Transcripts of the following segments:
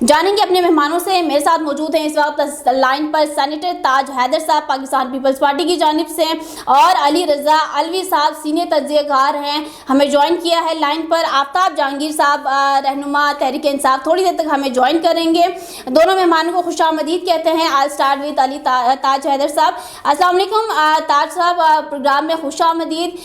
جانیں گے اپنے مہمانوں سے. میرے ساتھ موجود ہیں اس وقت لائن پر سینیٹر تاج حیدر صاحب پاکستان پیپلز پارٹی کی جانب سے, اور علی رضا علوی صاحب سینئر تجزیہ کار ہیں, ہمیں جوائن کیا ہے لائن پر. آفتاب جہانگیر صاحب رہنما تحریک انصاف تھوڑی دیر تک ہمیں جوائن کریں گے. دونوں مہمانوں کو خوش آمدید کہتے ہیں. آل اسٹارٹ وتھ علی تاج حیدر صاحب. السلام علیکم تاج صاحب, پروگرام میں خوش آمدید.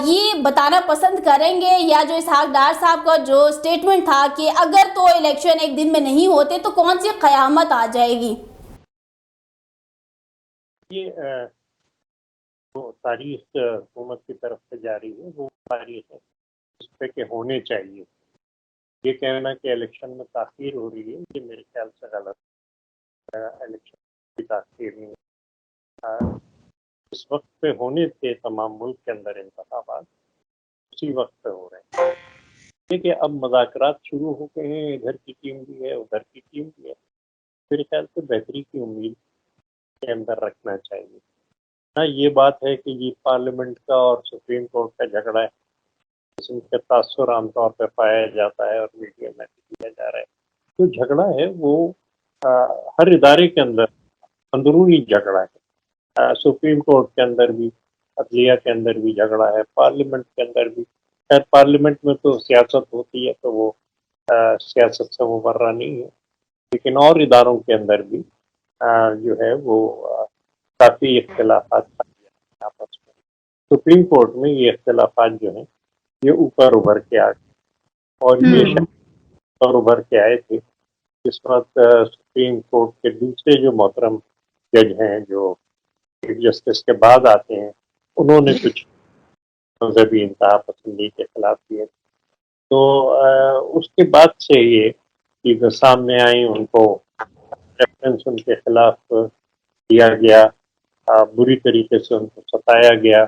یہ بتانا پسند کریں گے یا جو اسحاق ڈار صاحب کا جو اسٹیٹمنٹ تھا کہ اگر تو الیکشن ایک دن میں نہیں ہوتے تو کون سی قیامت آ جائے گی؟ یہ وہ تاریخ حکومت کی طرف سے جاری ہے, وہ تاریخ ہے اس پہ کہ ہونے چاہیے. یہ کہنا کہ الیکشن میں تاخیر ہو رہی ہے, یہ میرے خیال سے غلط ہے. الیکشن کی تاخیر نہیں, اس وقت پہ ہونے تھے تمام ملک کے اندر انتخابات, اسی وقت پہ ہو رہے ہیں. کہ اب مذاکرات شروع ہو گئے ہیں, ادھر کی ٹیم بھی ہے ادھر کی ٹیم بھی ہے. میرے خیال سے بہتری کی امید کے اندر رکھنا چاہیے. ہاں, یہ بات ہے کہ یہ پارلیمنٹ کا اور سپریم کورٹ کا جھگڑا ہے, قسم کا تاثر عام طور پہ پایا جاتا ہے اور میڈیا میں دیا جا رہا ہے. جو جھگڑا ہے وہ ہر ادارے کے اندر اندرونی جھگڑا ہے. سپریم کورٹ کے اندر بھی, عدلیہ کے اندر بھی جھگڑا ہے, پارلیمنٹ کے اندر بھی. خیر پارلیمنٹ میں تو سیاست ہوتی ہے تو وہ سیاست سے مبرہ نہیں ہے, لیکن اور اداروں کے اندر بھی جو ہے وہ کافی اختلافات آپس میں. سپریم کورٹ میں یہ اختلافات جو ہیں یہ اوپر ابھر کے آ گئے, اور یہ اوپر ابھر کے آئے تھے جس وقت سپریم کورٹ کے دوسرے جو محترم جج ہیں جو چیف جسٹس کے بعد آتے ہیں, انہوں نے کچھ مذہبی انتہا پسندی کے خلاف کیے. تو اس کے بعد سے یہ چیزیں سامنے آئیں, ان کو ریفرنس ان کے خلاف دیا گیا, بری طریقے سے ان کو ستایا گیا.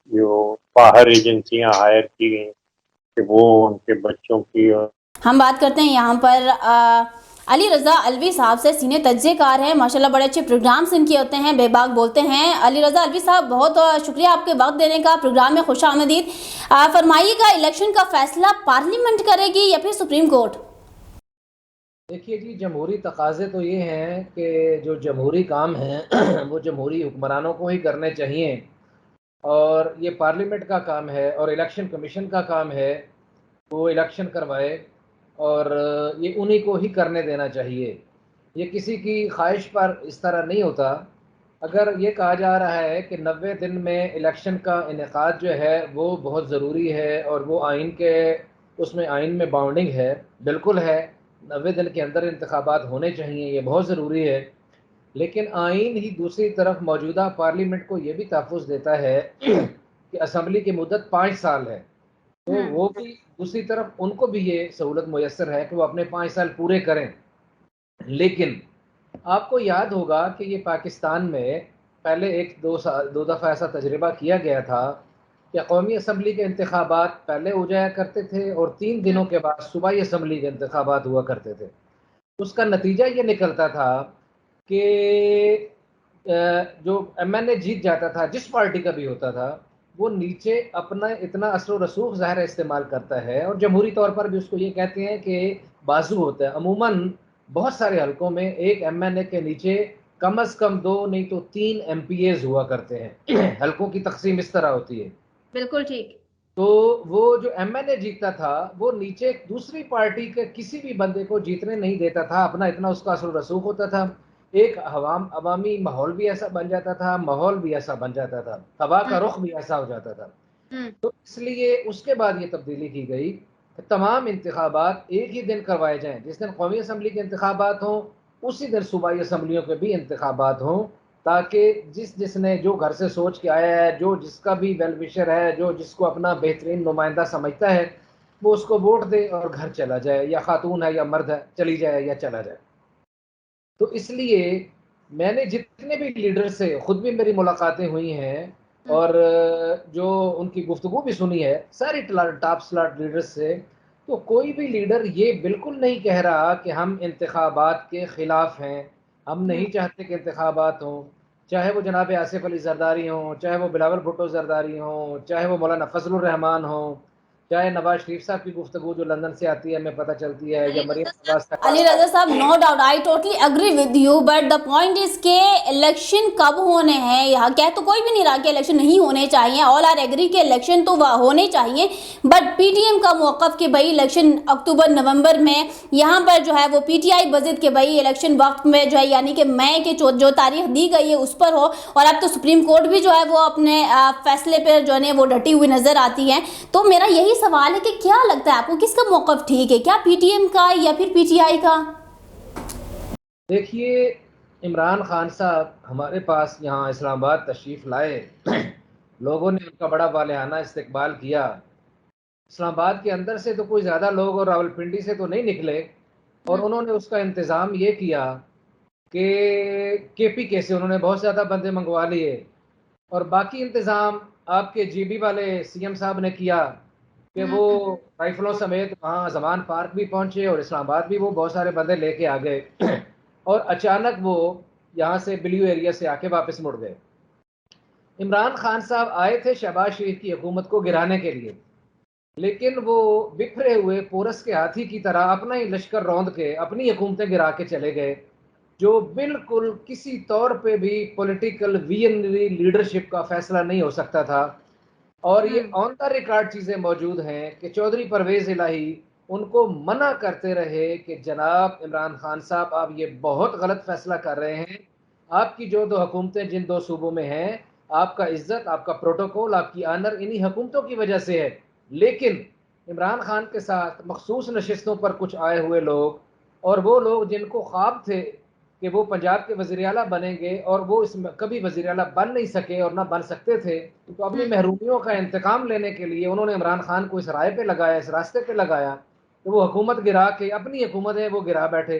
جو باہر ایجنسیاں ہائر کی گئیں کہ وہ ان کے بچوں کی. ہم بات کرتے ہیں یہاں پر علی رضا علوی صاحب سے, سینئر تجزیہ کار ہیں, ماشاءاللہ بڑے اچھے پروگرامز ان کے ہوتے ہیں, بے باک بولتے ہیں. علی رضا علوی صاحب بہت شکریہ آپ کے وقت دینے کا, پروگرام میں خوش آمدید. فرمائیے گا الیکشن کا فیصلہ پارلیمنٹ کرے گی یا پھر سپریم کورٹ؟ دیکھیے جی, جمہوری تقاضے تو یہ ہیں کہ جو جمہوری کام ہیں وہ جمہوری حکمرانوں کو ہی کرنے چاہیے, اور یہ پارلیمنٹ کا کام ہے اور الیکشن کمیشن کا کام ہے وہ الیکشن کروائے, اور یہ انہی کو ہی کرنے دینا چاہیے. یہ کسی کی خواہش پر اس طرح نہیں ہوتا. اگر یہ کہا جا رہا ہے کہ 90 دن میں الیکشن کا انعقاد جو ہے وہ بہت ضروری ہے اور وہ آئین کے اس میں آئین میں باؤنڈنگ ہے, بالکل ہے, 90 دن کے اندر انتخابات ہونے چاہیے, یہ بہت ضروری ہے. لیکن آئین ہی دوسری طرف موجودہ پارلیمنٹ کو یہ بھی تحفظ دیتا ہے کہ اسمبلی کی مدت 5 سال ہے, تو وہ بھی دوسری طرف ان کو بھی یہ سہولت میسر ہے کہ وہ اپنے 5 سال پورے کریں. لیکن آپ کو یاد ہوگا کہ یہ پاکستان میں پہلے دو دفعہ ایسا تجربہ کیا گیا تھا کہ قومی اسمبلی کے انتخابات پہلے ہو جایا کرتے تھے اور 3 دنوں کے بعد صوبائی اسمبلی کے انتخابات ہوا کرتے تھے. اس کا نتیجہ یہ نکلتا تھا کہ جو ایم این اے جیت جاتا تھا, جس پارٹی کا بھی ہوتا تھا, وہ نیچے اپنا اتنا اثر و رسوخ ظاہر استعمال کرتا ہے, اور جمہوری طور پر بھی اس کو یہ کہتے ہیں کہ بازو ہوتا ہے. عموماً بہت سارے حلقوں میں ایک ایم این اے کے نیچے کم از کم 2 نہیں تو 3 ایم پی ایز ہوا کرتے ہیں. حلقوں کی تقسیم اس طرح ہوتی ہے. بالکل ٹھیک. تو وہ جو ایم این اے جیتتا تھا وہ نیچے دوسری پارٹی کے کسی بھی بندے کو جیتنے نہیں دیتا تھا, اپنا اتنا اس کا اثر و رسوخ ہوتا تھا. ایک عوامی ماحول بھی ایسا بن جاتا تھا, ماحول بھی ایسا بن جاتا تھا, ہوا کا رخ بھی ایسا ہو جاتا تھا. تو اس لیے اس کے بعد یہ تبدیلی کی گئی کہ تمام انتخابات ایک ہی دن کروائے جائیں. جس دن قومی اسمبلی کے انتخابات ہوں اسی دن صوبائی اسمبلیوں کے بھی انتخابات ہوں, تاکہ جس نے جو گھر سے سوچ کے آیا ہے, جو جس کا بھی ویل وشر ہے, جو جس کو اپنا بہترین نمائندہ سمجھتا ہے, وہ اس کو ووٹ دے اور گھر چلا جائے, یا خاتون ہے یا مرد ہے, چلی جائے یا چلا جائے. تو اس لیے میں نے جتنے بھی لیڈر سے, خود بھی میری ملاقاتیں ہوئی ہیں اور جو ان کی گفتگو بھی سنی ہے ساری ٹاپ سلاٹ لیڈر سے, تو کوئی بھی لیڈر یہ بالکل نہیں کہہ رہا کہ ہم انتخابات کے خلاف ہیں, ہم نہیں چاہتے کہ انتخابات ہوں. چاہے وہ جناب آصف علی زرداری ہوں, چاہے وہ بلاول بھٹو زرداری ہوں, چاہے وہ مولانا فضل الرحمان ہوں, چاہے نواز شریف صاحب کی گفتگو جو لندن سے آتی ہے ہمیں پتہ چلتی ہے, یا مریم نواز صاحب. علی رضا صاحب, no doubt, I totally agree with you, but the point is کہ الیکشن کب ہونے ہیں. یہاں کہہ تو کوئی بھی نہیں رہا کہ الیکشن نہیں ہونے چاہیے, آل آر ایگری کہ الیکشن تو ہونے چاہیے, بٹ پی ٹی ایم کا موقف کہ بھائی الیکشن اکتوبر نومبر میں, یہاں پر جو ہے وہ پی ٹی آئی بضد کہ بھائی الیکشن وقت میں جو ہے یعنی کہ مئی کے جو تاریخ دی گئی ہے اس پر ہو, اور اب تو سپریم کورٹ بھی جو ہے وہ اپنے فیصلے پر جو ہے وہ ڈٹی ہوئی نظر آتی ہے. تو میرا یہی سوال ہے کہ کیا لگتا ہے آپ کو کس کا موقف ٹھیک ہے, کیا پی ٹی ایم کا یا پھر پی ٹی آئی کا؟ دیکھیے, عمران خان صاحب ہمارے پاس یہاں اسلام آباد تشریف لائے, لوگوں نے ان کا بڑا والہانہ استقبال کیا. اسلام آباد کے اندر سے تو کوئی زیادہ لوگ اور راولپنڈی سے تو نہیں نکلے, اور انہوں نے اس کا انتظام یہ کیا کہ پی کے سے انہوں نے بہت زیادہ بندے منگوا لیے, اور باقی انتظام آپ کے جی بی والے سی ایم صاحب نے کیا کہ وہ رائفلوں سمیت وہاں زمان پارک بھی پہنچے اور اسلام آباد بھی وہ بہت سارے بندے لے کے آ گئے, اور اچانک وہ یہاں سے بلیو ایریا سے آ کے واپس مڑ گئے. عمران خان صاحب آئے تھے شہباز شریف کی حکومت کو گرانے کے لیے, لیکن وہ بکھرے ہوئے پورس کے ہاتھی کی طرح اپنا ہی لشکر روند کے اپنی حکومتیں گرا کے چلے گئے, جو بالکل کسی طور پہ بھی پولیٹیکل ویژنری لیڈرشپ کا فیصلہ نہیں ہو سکتا تھا. اور یہ آن دا ریکارڈ چیزیں موجود ہیں کہ چودھری پرویز الہی ان کو منع کرتے رہے کہ جناب عمران خان صاحب آپ یہ بہت غلط فیصلہ کر رہے ہیں, آپ کی جو دو حکومتیں جن دو صوبوں میں ہیں, آپ کا عزت, آپ کا پروٹوکول, آپ کی آنر انہی حکومتوں کی وجہ سے ہے. لیکن عمران خان کے ساتھ مخصوص نشستوں پر کچھ آئے ہوئے لوگ, اور وہ لوگ جن کو خواب تھے کہ وہ پنجاب کے وزیر اعلیٰ بنیں گے اور وہ اس میں کبھی وزیر اعلیٰ بن نہیں سکے اور نہ بن سکتے تھے, تو اپنی محرومیوں کا انتقام لینے کے لیے انہوں نے عمران خان کو اس رائے پہ لگایا, اس راستے پہ لگایا کہ وہ حکومت گرا کے اپنی حکومتیں وہ گرا بیٹھے.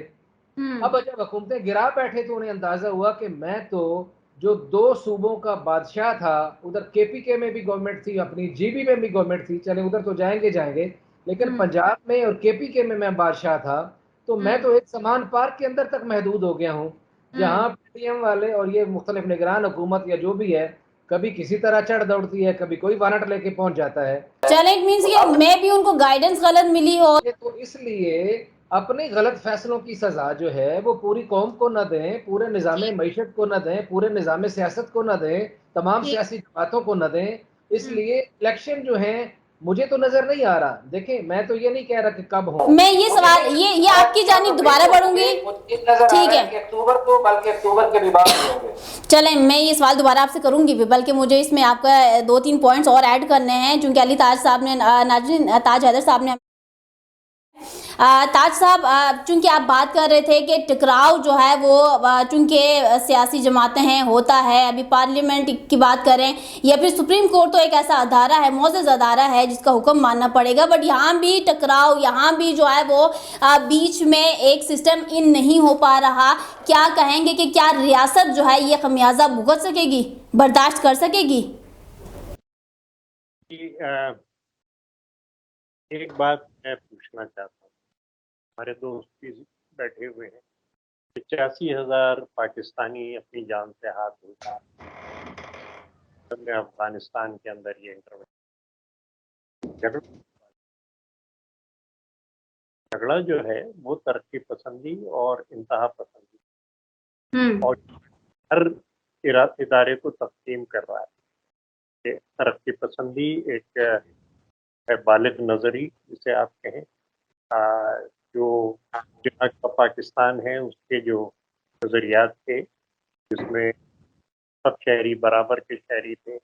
اب جب حکومتیں گرا بیٹھے تو انہیں اندازہ ہوا کہ میں تو جو دو صوبوں کا بادشاہ تھا, ادھر کے پی کے میں بھی گورنمنٹ تھی, اپنی جی بی میں بھی گورنمنٹ تھی, چلے ادھر تو جائیں گے, لیکن پنجاب میں اور کے پی کے میں بادشاہ تھا, تو میں تو ایک سامان پارک کے اندر تک محدود ہو گیا ہوں, جہاں پی ٹی ایم والے اور یہ مختلف نگران حکومت یا جو بھی ہے کبھی کسی طرح چڑھ دوڑتی ہے, کبھی کوئی وارنٹ لے کے پہنچ جاتا ہے. چلیں, اٹ مینس کہ میں بھی ان کو گائیڈنس غلط ملی ہو, تو اس لیے اپنے غلط فیصلوں کی سزا جو ہے وہ پوری قوم کو نہ دیں, پورے نظام معیشت کو نہ دیں, پورے نظام سیاست کو نہ دیں, تمام سیاسی جماعتوں کو نہ دیں. اس لیے الیکشن جو ہیں مجھے تو نظر نہیں آ رہا. دیکھیں, میں تو یہ نہیں کہہ رہا کہ کب ہو, میں یہ سوال یہ آپ کی جانب دوبارہ پڑھوں گی, ٹھیک ہے, اکتوبر کو, بلکہ اکتوبر کے بھی بعد ہوں گے. چلیں میں یہ سوال دوبارہ آپ سے کروں گی, بلکہ مجھے اس میں آپ کا 2-3 پوائنٹس اور ایڈ کرنے ہیں, چونکہ علی تاج صاحب نے, ناظرین تاج حیدر صاحب نے, تاج صاحب چونکہ آپ بات کر رہے تھے کہ ٹکراؤ جو ہے وہ چونکہ سیاسی جماعتیں ہیں ہوتا ہے, ابھی پارلیمنٹ کی بات کریں یا پھر سپریم کورٹ تو ایک ایسا ادارہ ہے, معزز ادارہ ہے جس کا حکم ماننا پڑے گا, بٹ یہاں بھی ٹکراؤ, یہاں بھی جو ہے وہ بیچ میں ایک سسٹم ان نہیں ہو پا رہا. کیا کہیں گے کہ کیا ریاست جو ہے یہ خمیازہ بھگت سکے گی, برداشت کر سکے گی؟ ایک بات میں پوچھنا چاہتا ہوں, ہمارے دوست بھی بیٹھے ہوئے ہیں, 85,000 پاکستانی اپنی جان سے ہاتھ دھوتے ہیں افغانستان کے اندر. یہ جھگڑا جو ہے وہ ترقی پسندی اور انتہا پسندی اور ہر ادارے کو تقسیم کر رہا ہے. کہ ترقی پسندی ایک بالغ نظری جسے آپ کہیں, جو جہاں کا پاکستان ہے اس کے جو نظریات تھے, جس میں سب شہری برابر کے شہری تھے,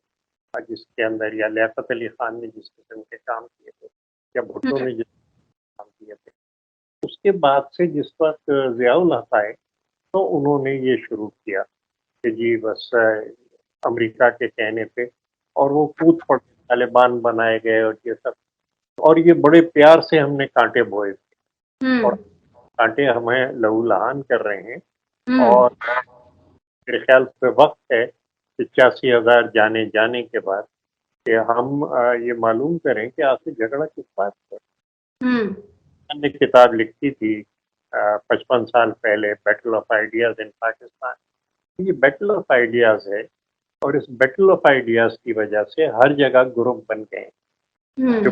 جس کے اندر یا لیاقت علی خان نے جس قسم کے کام کیے تھے یا بھٹو نے جس کام کیے تھے, اس کے بعد سے جس وقت ضیاء الحق آئے تو انہوں نے یہ شروع کیا کہ جی بس امریکہ کے کہنے پہ, اور وہ کود پڑ طالبان بنائے گئے اور یہ سب, اور یہ بڑے پیار سے ہم نے کانٹے بوئے تھے اور کانٹے ہمیں لہو لہان کر رہے ہیں. اور میرے خیال پہ وقت ہے 85,000 جانے کے بعد کہ ہم یہ معلوم کریں کہ آخر جھگڑا کس بات پر. میں نے کتاب لکھی تھی 55 سال پہلے, بیٹل آف آئیڈیاز ان پاکستان. یہ بیٹل آف آئیڈیاز ہے, اور اس بیٹل آف آئیڈیاز کی وجہ سے ہر جگہ گروپ بن گئے ہیں, جو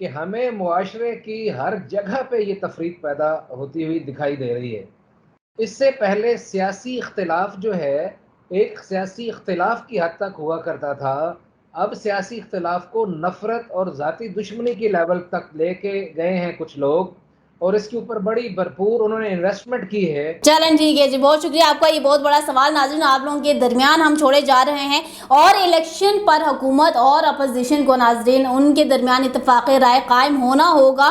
کہ ہمیں معاشرے کی ہر جگہ پہ یہ تفریق پیدا ہوتی ہوئی دکھائی دے رہی ہے. اس سے پہلے سیاسی اختلاف جو ہے ایک سیاسی اختلاف کی حد تک ہوا کرتا تھا، اب سیاسی اختلاف کو نفرت اور ذاتی دشمنی کی لیول تک لے کے گئے ہیں کچھ لوگ، اور اس کے اوپر بڑی بھرپور انہوں نے انویسٹمنٹ کی ہے. چلیں ٹھیک ہے جی، بہت شکریہ آپ کا. یہ بہت بڑا سوال ناظرین آپ لوگوں کے درمیان ہم چھوڑے جا رہے ہیں، اور الیکشن پر حکومت اور اپوزیشن کو ناظرین ان کے درمیان اتفاق رائے قائم ہونا ہوگا.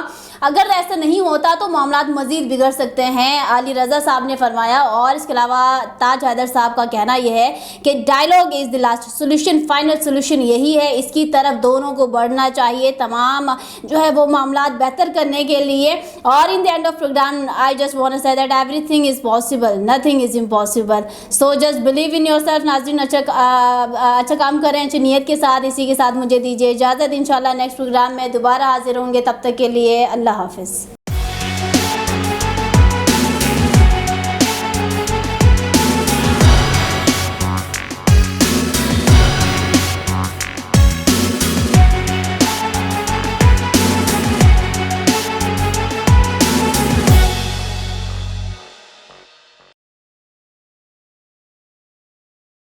اگر ایسا نہیں ہوتا تو معاملات مزید بگڑ سکتے ہیں، علی رضا صاحب نے فرمایا. اور اس کے علاوہ تاج حیدر صاحب کا کہنا یہ ہے کہ dialogue is the last solution, final solution یہی ہے، اس کی طرف دونوں کو بڑھنا چاہیے تمام جو ہے وہ معاملات بہتر کرنے کے لیے. اور in the end of programme I just want to say that everything is possible, nothing is impossible. So just believe in yourself. ناظرین اچھا کام کریں اچھی نیت کے ساتھ. اسی کے ساتھ مجھے دیجیے اجازت، انشاءاللہ نیکسٹ پروگرام میں دوبارہ حاضر ہوں گے. تب تک کے لیے اللہ حافظ.